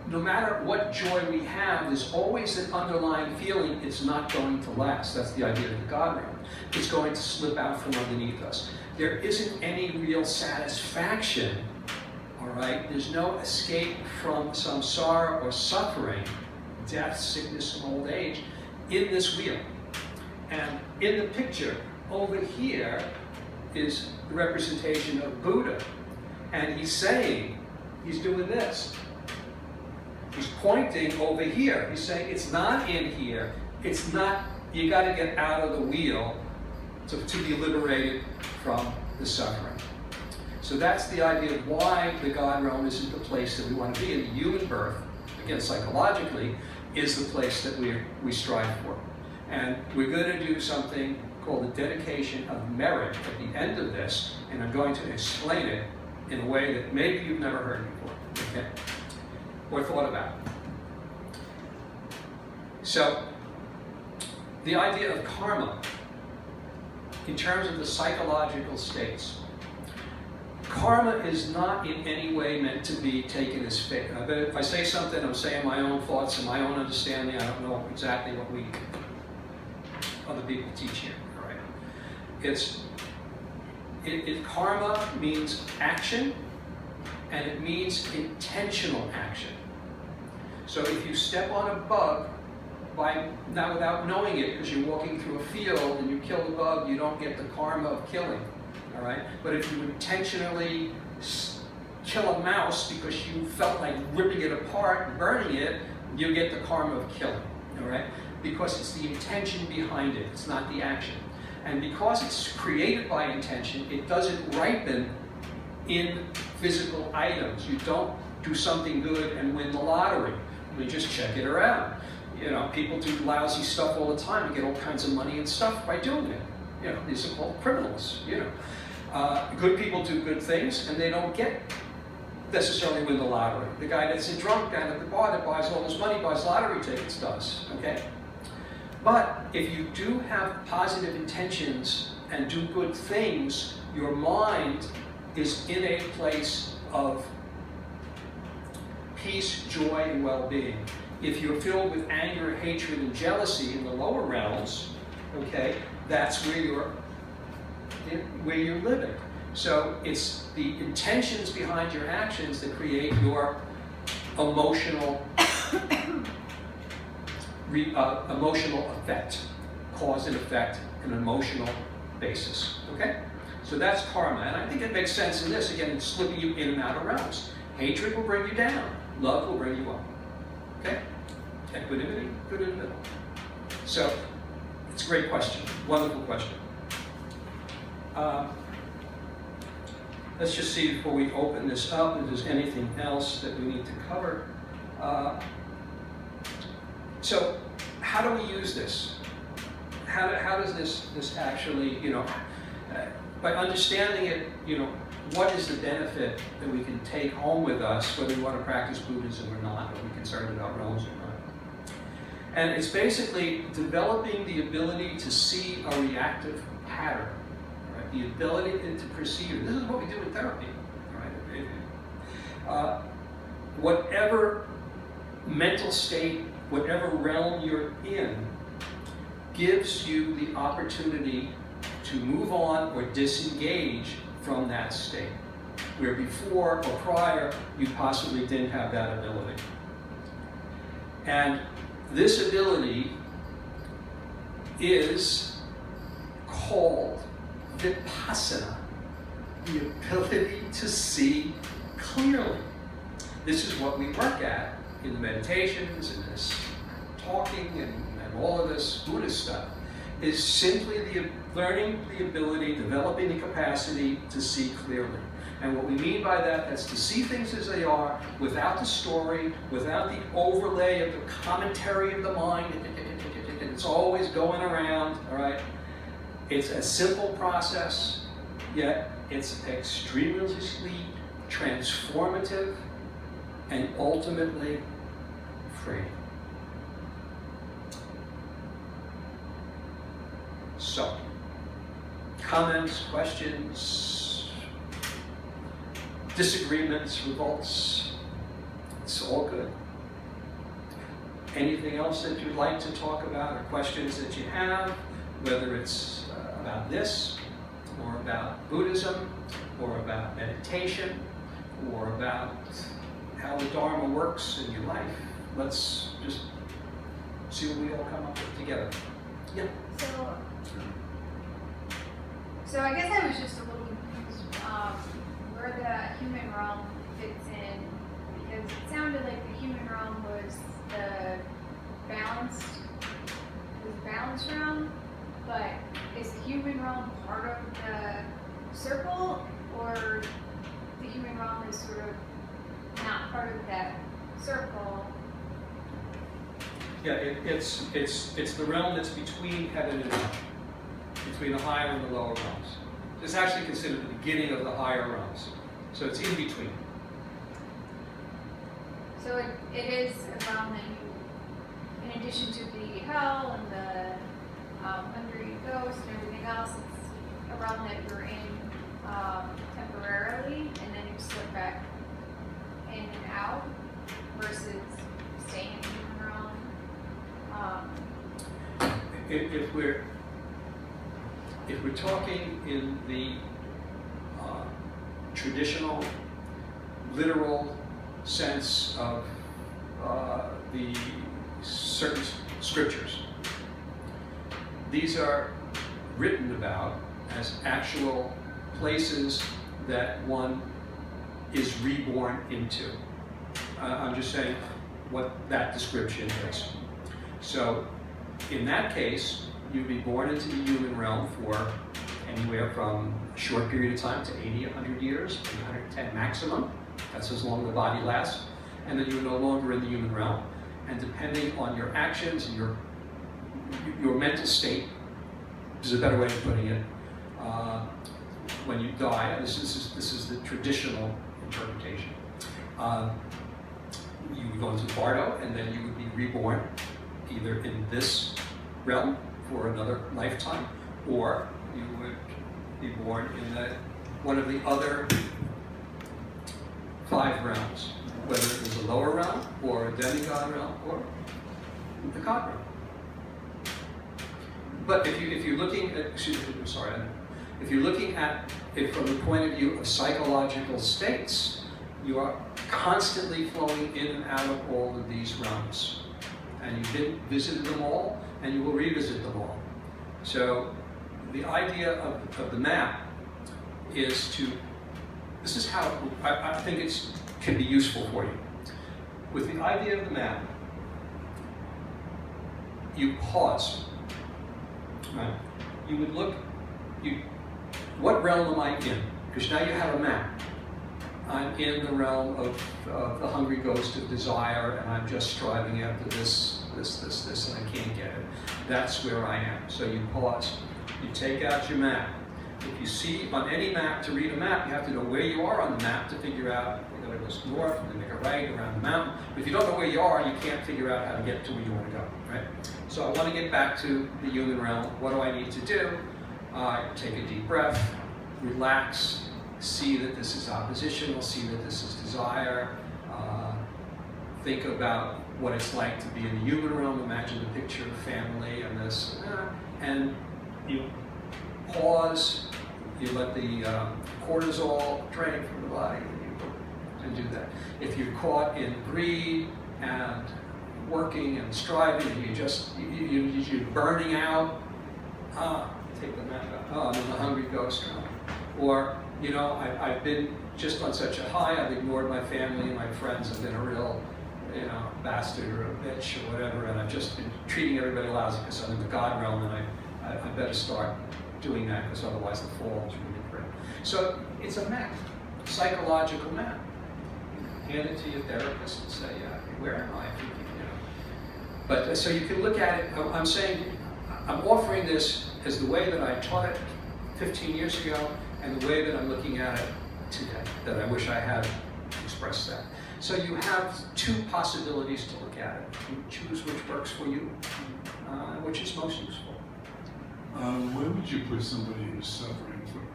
no matter what joy we have, there's always an underlying feeling it's not going to last. That's the idea of the God realm. It's going to slip out from underneath us. There isn't any real satisfaction, all right? There's no escape from samsara or suffering, death, sickness, and old age in this wheel. And in the picture over here is the representation of Buddha. And he's saying, he's doing this. He's pointing over here. He's saying, it's not in here. It's not, you got to get out of the wheel to be liberated from the suffering. So that's the idea of why the God realm isn't the place that we want to be. And the human birth, again, psychologically, is the place that we strive for. And we're going to do something called the dedication of merit at the end of this, and I'm going to explain it in a way that maybe you've never heard before, okay? Or thought about. So, the idea of karma, in terms of the psychological states, karma is not in any way meant to be taken as faith. If I say something, I'm saying my own thoughts and my own understanding. I don't know exactly what other people teach here. All right? Karma means action, and it means intentional action. So if you step on a bug, without knowing it, because you're walking through a field and you kill the bug, you don't get the karma of killing. all right? But if you intentionally kill a mouse because you felt like ripping it apart and burning it, you get the karma of killing, all right? Because it's the intention behind it, it's not the action. And because it's created by intention, it doesn't ripen in physical items. You don't do something good and win the lottery. You just check it around. You know, people do lousy stuff all the time and get all kinds of money and stuff by doing it. You know, these are called criminals, you know. Good people do good things and they don't get necessarily win the lottery. The guy that's a drunk down at the bar that buys all this money, buys lottery tickets, does, okay? But if you do have positive intentions and do good things, your mind is in a place of peace, joy, and well-being. If you're filled with anger, hatred, and jealousy in the lower realms, okay, that's where you're living. So it's the intentions behind your actions that create your emotional emotional effect, cause and effect, an emotional basis. Okay? So that's karma, and I think it makes sense in this. Again, it's slipping you in and out of realms. Hatred will bring you down. Love will bring you up. Okay? Equanimity, good in the middle. So, it's a great question. Wonderful question. Let's just see before we open this up if there's anything else that we need to cover. So, how do we use this? How does this actually, you know, by understanding it, you know, what is the benefit that we can take home with us, whether we want to practice Buddhism or not, or we're concerned about realms or not? And it's basically developing the ability to see a reactive pattern, right? The ability to perceive. This is what we do in therapy, right? Whatever mental state, whatever realm you're in, gives you the opportunity to move on or disengage from that state, where before or prior you possibly didn't have that ability. And this ability is called vipassana, the ability to see clearly. This is what we work at in the meditations and this talking and all of this Buddhist stuff, is simply learning the ability, developing the capacity to see clearly. And what we mean by that is to see things as they are, without the story, without the overlay of the commentary of the mind. It's always going around, all right? It's a simple process, yet it's extremely transformative and ultimately free. So, comments, questions, disagreements, revolts, it's all good. Anything else that you'd like to talk about, or questions that you have, whether it's about this, or about Buddhism, or about meditation, or about how the Dharma works in your life, let's just see what we all come up with together. Yeah. So I guess I was just a little confused where the human realm fits in, because it sounded like the human realm was the balanced realm, but is the human realm part of the circle, or the human realm is sort of not part of that circle? Yeah, it's the realm that's between heaven and earth, between the higher and the lower realms. It's actually considered the beginning of the higher realms. So it's in between. So it is a realm that you, in addition to the hell and the hungry ghost and everything else, it's a realm that you're in temporarily, and then you slip back in and out, versus staying in the human realm. If we're talking in the traditional, literal sense of the certain scriptures, these are written about as actual places that one is reborn into. I'm just saying what that description is. So in that case, you'd be born into the human realm for anywhere from a short period of time to 80, 100 years, maybe 110 maximum. That's as long as the body lasts. And then you're no longer in the human realm. And depending on your actions and your mental state, this is a better way of putting it, when you die, this is the traditional interpretation. You would go into the bardo, and then you would be reborn either in this realm for another lifetime, or you would be born in one of the other 5 realms, whether it was a lower realm, or a demigod realm, or the god realm. But if you're looking at, if you're looking at it from the point of view of psychological states, you are constantly flowing in and out of all of these realms. And you've visited them all, and you will revisit them all. So the idea of the map is to, this is how I think it can be useful for you. With the idea of the map, you pause. Right? You would look, what realm am I in? Because now you have a map. I'm in the realm of the hungry ghost of desire, and I'm just striving after this, and I can't get it. That's where I am. So you pause. You take out your map. If you see on any map, to read a map, you have to know where you are on the map to figure out, you're going to go north, and then make a right around the mountain. But if you don't know where you are, you can't figure out how to get to where you want to go, right? So I want to get back to the human realm. What do I need to do? Take a deep breath, relax, see that this is oppositional, see that this is desire, think about what it's like to be in the human realm, imagine the picture of family and this, and you pause, you let the cortisol drain from the body, and do that. If you're caught in greed and working and striving, and you're burning out, take the map out. I'm in the hungry ghost realm. Or, I've been just on such a high, I've ignored my family and my friends, I've been a real, bastard or a bitch or whatever, and I've just been treating everybody lousy because I'm in the God realm, and I better start doing that, because otherwise the fall is really great. So it's a map, psychological map. Hand it to your therapist and say, where am I? But so you can look at it. I'm saying, I'm offering this as the way that I taught it 15 years ago, and the way that I'm looking at it today, that I wish I had expressed that. So you have 2 possibilities to look at it. You choose which works for you, which is most useful. Where would you put somebody who's suffering from,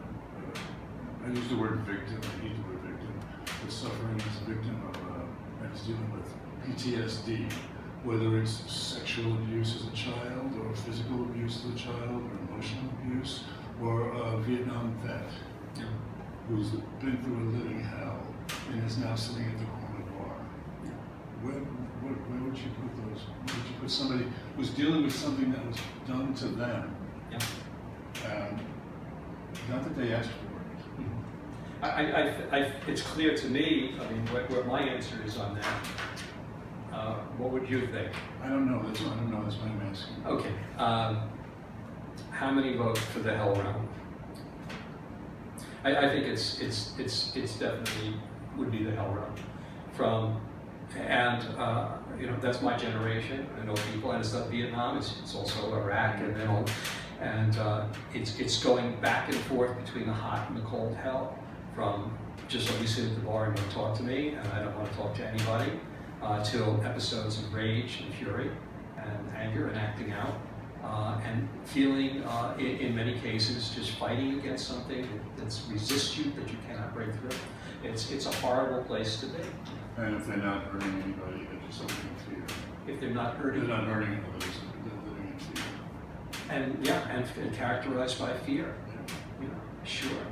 I use the word victim, I hate the word victim, but suffering as a victim of, and is dealing with PTSD, whether it's sexual abuse as a child, or physical abuse as a child, or emotional abuse, or a Vietnam vet who's been through a living hell and is now sitting at the corner bar. Where would you put those? Where would you put somebody who's dealing with something that was done to them? Not that they asked for it. It's clear to me, where my answer is on that. What would you think? I don't know. That's why I'm asking. Okay. How many vote for the hell realm? I think it's definitely would be the hell realm. That's my generation. I know people, and it's not Vietnam. It's also Iraq, and it's going back and forth between the hot and the cold hell. From just let me sit at the bar and don't talk to me, and I don't want to talk to anybody, till episodes of rage and fury and anger and acting out, and feeling, in many cases, just fighting against something that resists you, that you cannot break through. It's a horrible place to be. And if they're not hurting anybody, they're just living in fear. If they're not hurting, they're not hurting others, they're living in fear. And characterized by fear. Sure.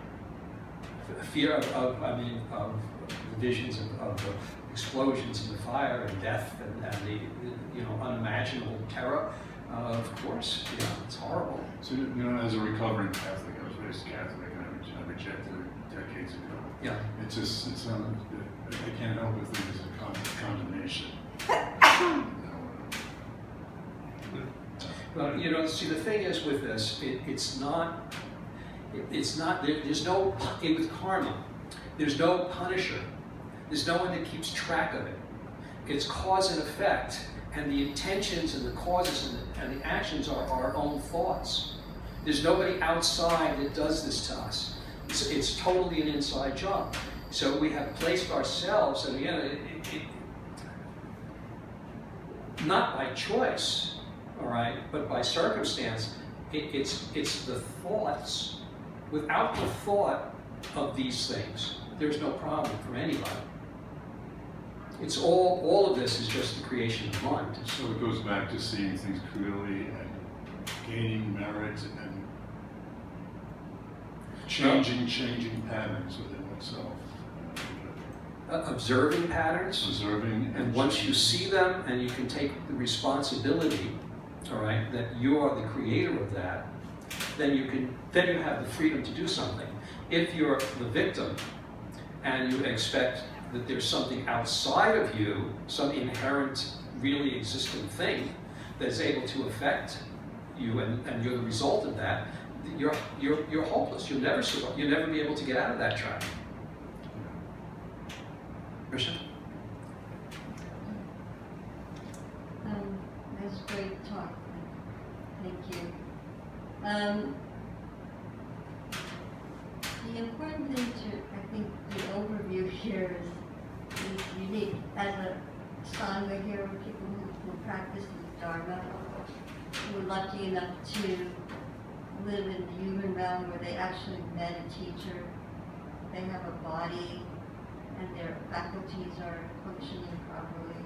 Fear of the visions of the explosions and the fire and death and the unimaginable terror. Of course, it's horrible. So, as a recovering Catholic, I was raised Catholic, and I rejected it decades ago. Yeah. It's just, I can't help but think it's a condemnation. Well, you know, see, the thing is with this, it's not, there's no, with karma, there's no punisher. There's no one that keeps track of it. It's cause and effect, and the intentions and the causes and the actions are our own thoughts. There's nobody outside that does this to us. It's totally an inside job. So we have placed ourselves, and again, not by choice, all right, but by circumstance. It's the thoughts. Without the thought of these things, there's no problem for anybody. It's all of this is just the creation of the mind. So it goes back to seeing things clearly and gaining merit and changing patterns within oneself. Observing patterns. Observing. And once you see them and you can take the responsibility, all right, that you are the creator of that, then you have the freedom to do something. If you're the victim and you expect that there's something outside of you, some inherent, really existing thing that's able to affect you, and you're the result of that, you're hopeless. You'll never be able to get out of that trap. Krishna? That's great talk. Thank you. The important thing I think the overview here is unique. As a Sangha here, with people who practice the Dharma, who are lucky enough to live in the human realm where they actually met a teacher, they have a body, and their faculties are functioning properly.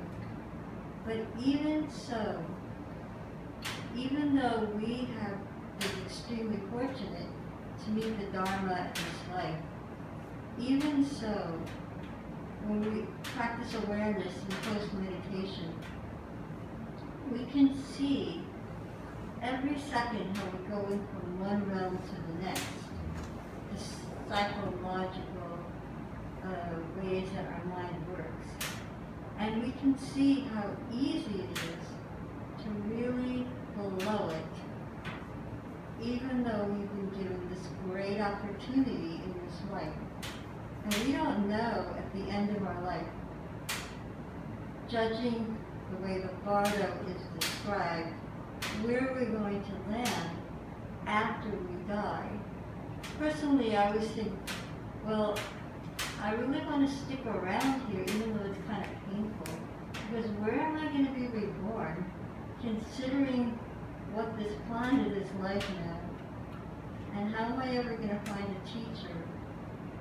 But even so, even though we have been extremely fortunate to meet the Dharma in this life, even so, when we practice awareness in post-meditation, we can see every second how we're going from one realm to the next, the psychological ways that our mind works. And we can see how easy it is to really blow it, even though we've been given this great opportunity in this life. And we don't know at the end of our life, judging the way the bardo is described, where we're going to land after we die. Personally, I always think, well, I really want to stick around here, even though it's kind of painful, because where am I going to be reborn, considering what this planet is like now, and how am I ever going to find a teacher?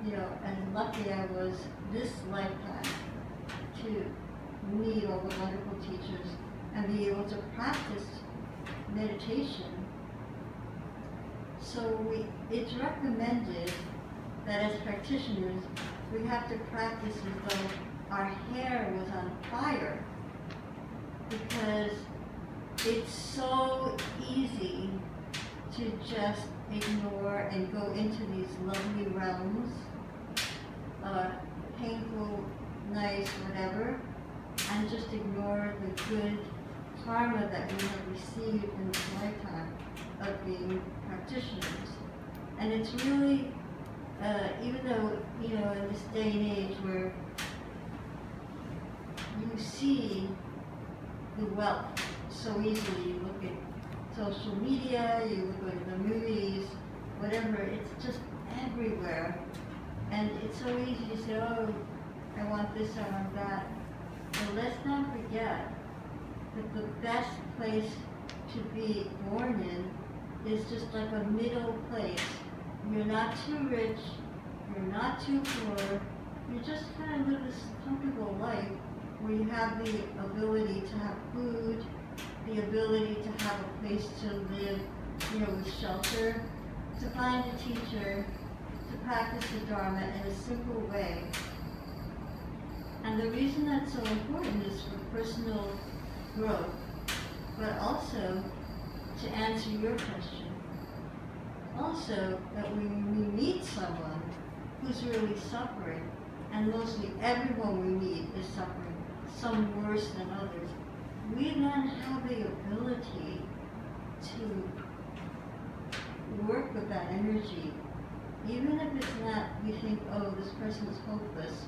You know, as lucky I was this lifetime to meet all the wonderful teachers and be able to practice meditation. So it's recommended that as practitioners, we have to practice as though our hair was on fire, because it's so easy to just ignore and go into these lovely realms, painful, nice, whatever, and just ignore the good karma that we have received in this lifetime of being practitioners. And it's really, even though, you know, in this day and age where you see the wealth so easily, you look at social media, you look at the movies, whatever, it's just everywhere. And it's so easy to say, oh, I want this, I want that. But let's not forget that the best place to be born in is just like a middle place. You're not too rich, you're not too poor, you just kind of live this comfortable life where you have the ability to have food, the ability to have a place to live, you know, with shelter, to find a teacher, to practice the Dharma in a simple way. And the reason that's so important is for personal growth, but also to answer your question. Also, that when we meet someone who's really suffering, and mostly everyone we meet is suffering, some worse than others, we then have the ability to work with that energy. Even if it's not, we think, oh, this person's hopeless,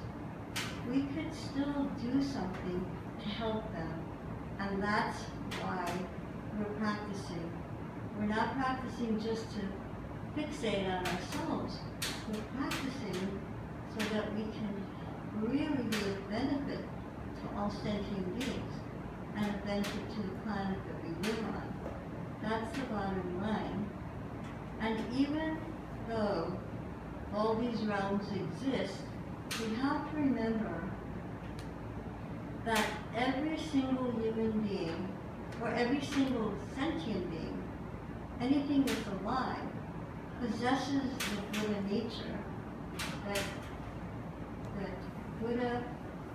we could still do something to help them. And that's why we're practicing. We're not practicing just to fixate on ourselves. We're practicing so that we can really be of benefit to all sentient beings and a benefit to the planet that we live on. That's the bottom line. And even though all these realms exist, we have to remember that every single human being, or every single sentient being, anything that's alive, possesses the Buddha nature, that Buddha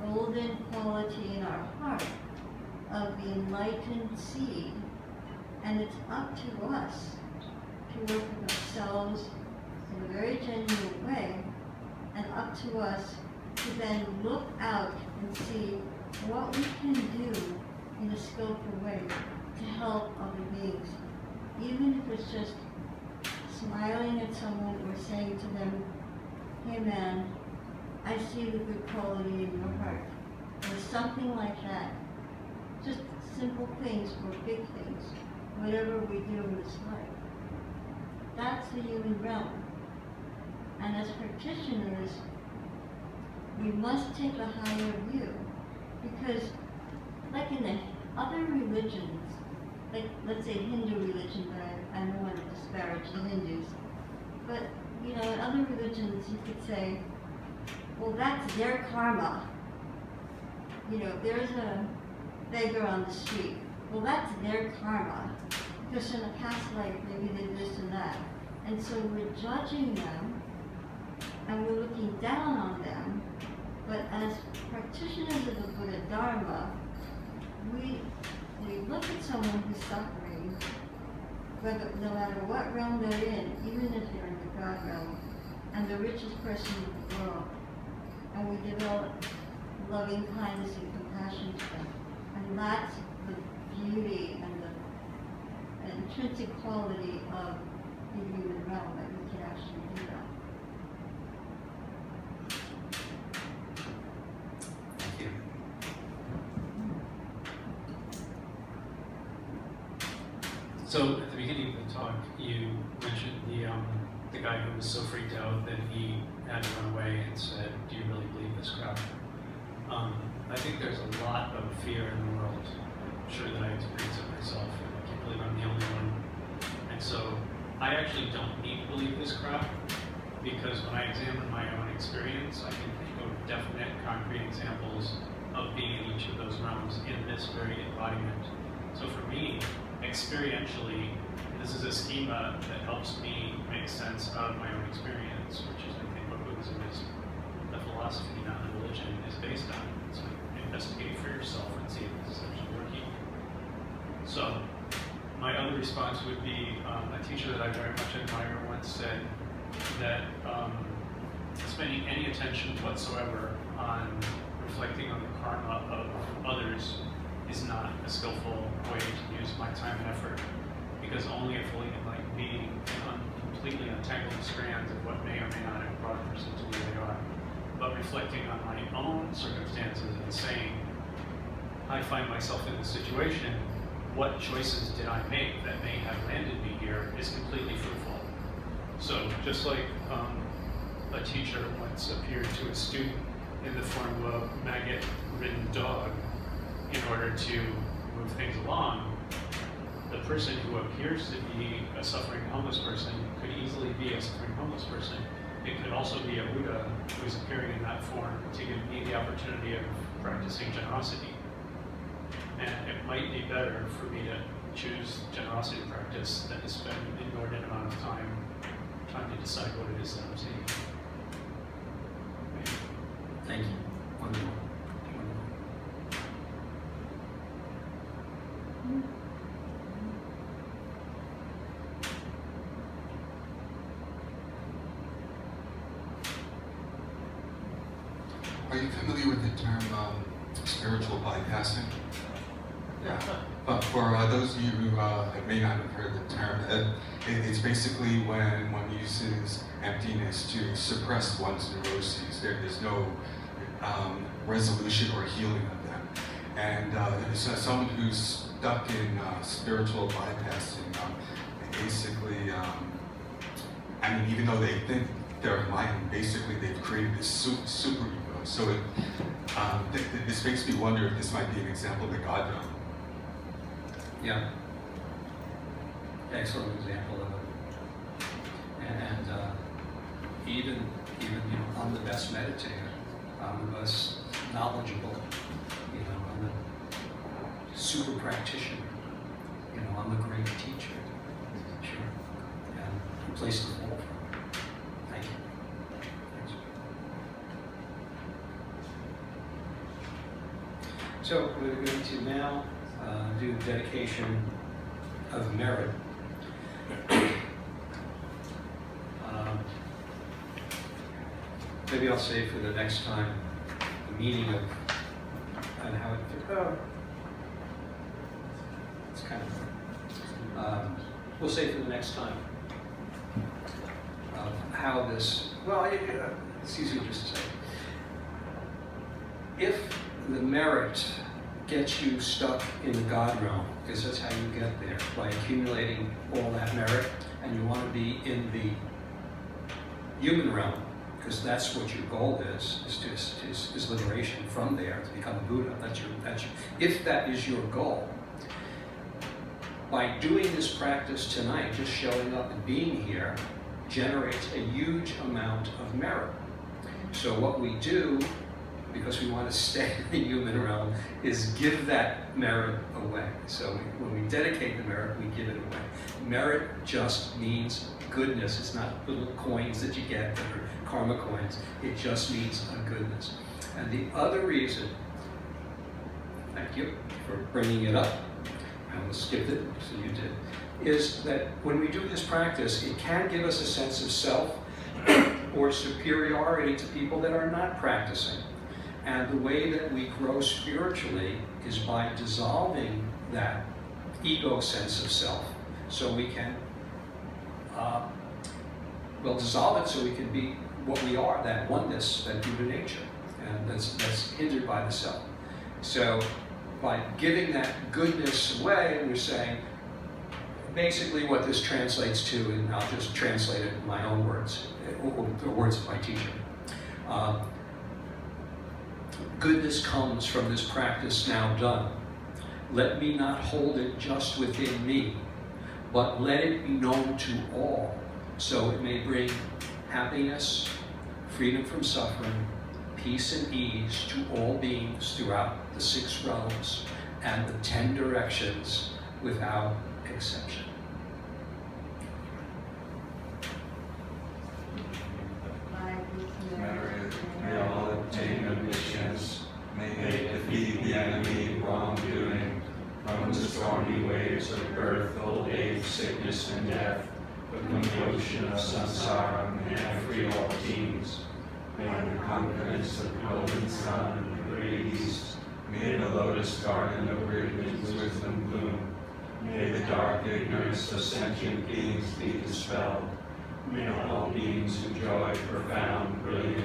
golden quality in our heart of the enlightened seed. And it's up to us to work with ourselves in a very genuine way, and up to us to then look out and see what we can do in a skillful way to help other beings. Even if it's just smiling at someone or saying to them, hey man, I see the good quality in your heart, or something like that. Just simple things or big things, whatever we do in this life. That's the human realm. And as practitioners, we must take a higher view, because like in the other religions, like let's say Hindu religion, but I don't want to disparage the Hindus, but you know, in other religions you could say, well, that's their karma. You know, there's a beggar on the street. Well, that's their karma, because in a past life maybe they did this and that. And so we're judging them, and we're looking down on them. But as practitioners of the Buddha Dharma, we look at someone who's suffering, whether, no matter what realm they're in, even if they're in the God realm, and the richest person in the world, and we develop loving kindness and compassion to them. And that's the beauty and the intrinsic quality of the human realm, that we can actually do that. Thank you. So at the beginning of the talk, you mentioned the guy who was so freaked out that he had to run away and said, "Do you really believe this crap?" I think there's a lot of fear in the world. I'm sure that I experience it myself, and I can't believe I'm the only one. And so I actually don't need to believe this crap, because when I examine my own experience, I can think of definite, concrete examples of being in each of those realms in this very embodiment. So for me, experientially, this is a schema that helps me make sense of my own experience, which is, I think, what Buddhism is, the philosophy, not the religion, is based on. It's like, investigate for yourself and see if this is actually working. So, my other response would be, a teacher that I very much admire once said that spending any attention whatsoever on reflecting on the karma of others is not a skillful way to use my time and effort, because only a fully enlightened being can completely untangle the strands of what may or may not have brought a person to where they are. But reflecting on my own circumstances and saying, I find myself in this situation, what choices did I make that may have landed me here, is completely fruitful. So just like a teacher once appeared to a student in the form of a maggot-ridden dog in order to move things along, the person who appears to be a suffering homeless person could easily be a suffering homeless person. It could also be a Buddha who is appearing in that form to give me the opportunity of practicing generosity. And it might be better for me to choose generosity practice than to spend an inordinate amount of time trying to decide what it is that I'm seeing. Thank you. Wonderful. Are you familiar with the term spiritual bypassing? Yeah. But for those of you who may not have heard the term, it's basically when one uses emptiness to suppress one's neuroses. There's no resolution or healing of them. And so someone who's stuck in spiritual bypassing, basically, I mean, even though they think they're enlightened, basically they've created this super ego. So this makes me wonder if this might be an example of the God realm. Yeah. Excellent example of it. And even I'm the best meditator. I'm the most knowledgeable. I'm the super practitioner. I'm a great teacher. Sure. And a place to fall from. Thank you. Thanks. So we're going to now do dedication of merit. Maybe I'll say for the next time the meaning of and how it. It's kind of. We'll say for the next time how this. Well, it's easier just to say. If the merit gets you stuck in the God realm, because that's how you get there, by accumulating all that merit, and you want to be in the human realm, because that's what your goal is liberation from there, to become a Buddha. That's your, if that is your goal, by doing this practice tonight, just showing up and being here, generates a huge amount of merit. So what we do, because we want to stay in the human realm, is give that merit away. So when we dedicate the merit, we give it away. Merit just means goodness. It's not little coins that you get that are karma coins. It just means a goodness. And the other reason, thank you for bringing it up, I almost skipped it, so you did, is that when we do this practice, it can give us a sense of self or superiority to people that are not practicing. And the way that we grow spiritually is by dissolving that ego sense of self, so we can, dissolve it so we can be what we are, that oneness, that Buddha nature, and that's hindered by the self. So by giving that goodness away, we're saying, basically what this translates to, and I'll just translate it in my own words, or the words of my teacher. Goodness comes from this practice now done. Let me not hold it just within me, but let it be known to all, so it may bring happiness, freedom from suffering, peace and ease to all beings throughout the 6 realms and the 10 directions without exception. May all obtain omniscience, may they defeat the enemy wrongdoing, from the stormy waves of birth, old age, sickness, and death, from the ocean of samsara, and free all beings. May the confidence of the golden sun and the great east, may the lotus garden of radiant wisdom bloom, may the dark ignorance of sentient beings be dispelled. May all beings enjoy profound, brilliant